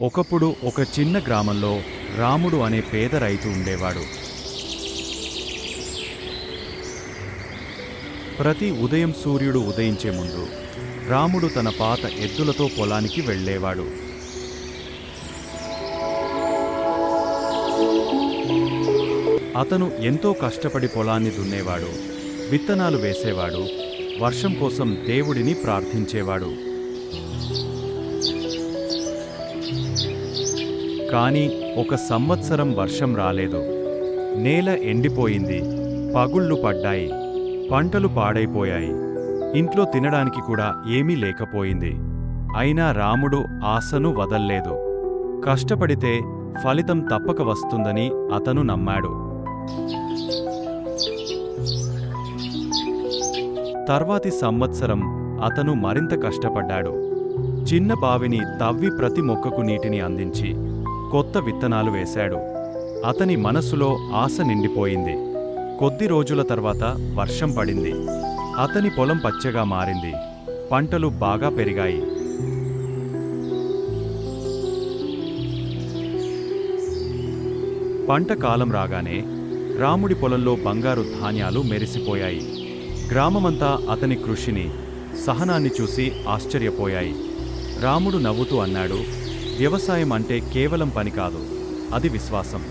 ఒకప్పుడు ఒక చిన్న గ్రామంలో రాముడు అనే పేద రైతు ఉండేవాడు. ప్రతి ఉదయం సూర్యుడు ఉదయించే ముందు రాముడు తన పాత ఎద్దులతో పొలానికి వెళ్ళేవాడు. అతను ఎంతో కష్టపడి పొలాన్ని దున్నేవాడు, విత్తనాలు వేసేవాడు, వర్షం కోసం దేవుడిని ప్రార్థించేవాడు. కాని ఒక సంవత్సరం వర్షం రాలేదు. నేల ఎండిపోయింది, పగుళ్ళు పడ్డాయి, పంటలు పాడైపోయాయి, ఇంట్లో తినడానికి కూడా ఏమీ లేకపోయింది. అయినా రాముడు ఆశను వదల్లేదు. కష్టపడితే ఫలితం తప్పక వస్తుందని అతను నమ్మాడు. తర్వాతి సంవత్సరం అతను మరింత కష్టపడ్డాడు. చిన్న బావిని తవ్వి ప్రతి మొక్కకు నీటిని అందించి కొత్త విత్తనాలు వేశాడు. అతని మనస్సులో ఆశ నిండిపోయింది. కొద్ది రోజుల తర్వాత వర్షం పడింది. అతని పొలం పచ్చగా మారింది, పంటలు బాగా పెరిగాయి. పంట కాలం రాగానే రాముడి పొలంలో బంగారు ధాన్యాలు మెరిసిపోయాయి. గ్రామమంతా అతని కృషిని, సహనాన్ని చూసి ఆశ్చర్యపోయాయి. రాముడు నవ్వుతూ అన్నాడు, వ్యవసాయం అంటే కేవలం పని కాదు, అది విశ్వాసం.